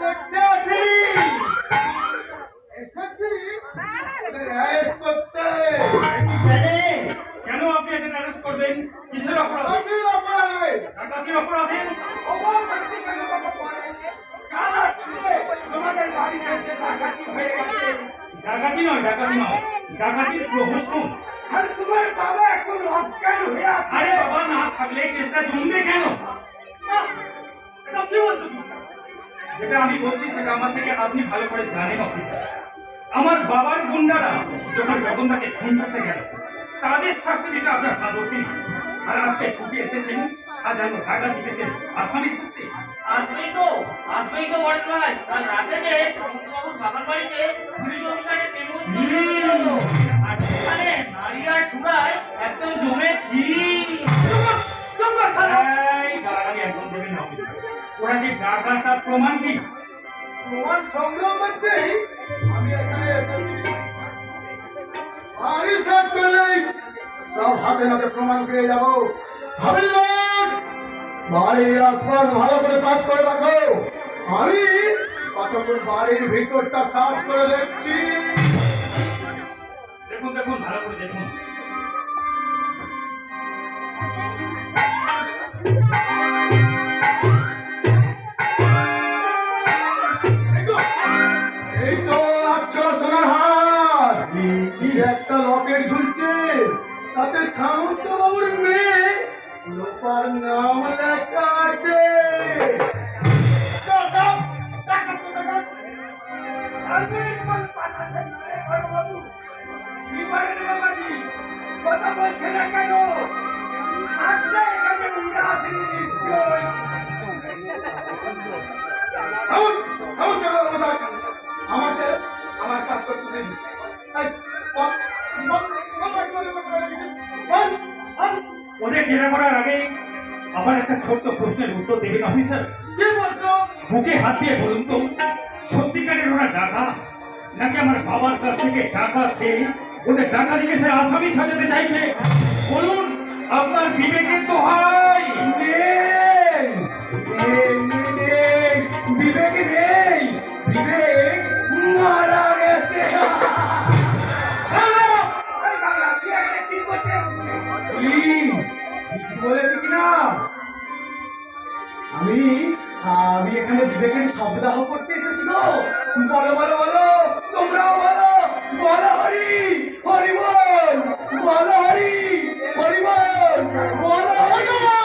করতে আসিনি, এসেছি অ্যারেস্ট করতে। কেন আপনি এদের অ্যারেস্ট করবেন? কিসের অপরাধ? ডাকাতির অপরাধে। ডাকাতির অপরাধে? অপরাধী কেন কথা বলে? কাল রাত্রে তোমাদের বাড়িতে এসে ডাকাতি হয়ে গেছে। ডাকাতি নয়, ডাকাতি নয়, ডাকাতির প্রহসন। আর তোমার বাবা এখন অজ্ঞান হয়ে আছে। আরে বাবা না থাকলে কেসটা জমবে কেন? এসব কি বলছো তুমি? যেটা আমি বলছি সেটা আমার থেকে আপনি ভালো করে জানেন অফিসার। আমার বাবার গুন্ডারা যখন জগন্দাকে খুন করতে গেল, তাদের শাস্তি দিতে আপনার ভাবতে না। আর আজকে ছুটে এসেছেন সাজানো ঢাকা দিতেছেন আসামি করতে। আসবেই তো বড় ভাই। কাল রাতে যে সমুদ্রবাবুর বাবার বাড়িতে পুলিশ অফিসারের মেমো দিল, আর সেখানে নারী আর সুরায় একদম জমে ক্ষীর। এই গালাগালি একদম দেবেন না অফিসার। ওরা যে ডাকাত তার প্রমাণ কি? প্রমাণ সংগ্রহ করতেই আমি এখানে এসেছি। আর সার্চ করলেই সব হাতে নাতে প্রমাণ পেয়ে যাবো। হাবিলদার, বাড়ির আশপাশ ভালো করে সার্চ করে রাখো। আমি কতক্ষণ বাড়ির ভিতরটা সার্চ করে দেখছি। দেখুন দেখুন ভালো করে দেখুন। এই তো আচ্ছা সোনার হাত, কি একটা লকেট ঝুলছে, তাতে সামন্ত বাবুর মেয়ে লোপার নাম লেখা আছে। কথা বলছে না কেন? আমাকে আমার কাজ করতে দিন। ওদের জেরা করার আগে আবার একটা ছোট্ট প্রশ্নের উত্তর দেবেন অফিসার। কি প্রশ্ন? বুকে হাত দিয়ে বলুন তো, সত্যিকারের ওরা ডাকা নাকি আমার বাবার কাছ থেকে টাকা খেয়ে ওদের ডাকাতি কেসের আসামি সাজাতে চাইছে? বলুন, আপনার বিবেকের তো হয়। বিবেক নেই, বিবেক মারা গেছে। বলেছি কিনা? আমি আমি এখানে বিবেকের শবদাহ করতে এসেছি গো। বলো বলো বলো, তোমরাও বলো, বলো হরি হরি বল, বলো হরি হরি বল, বলো হরি।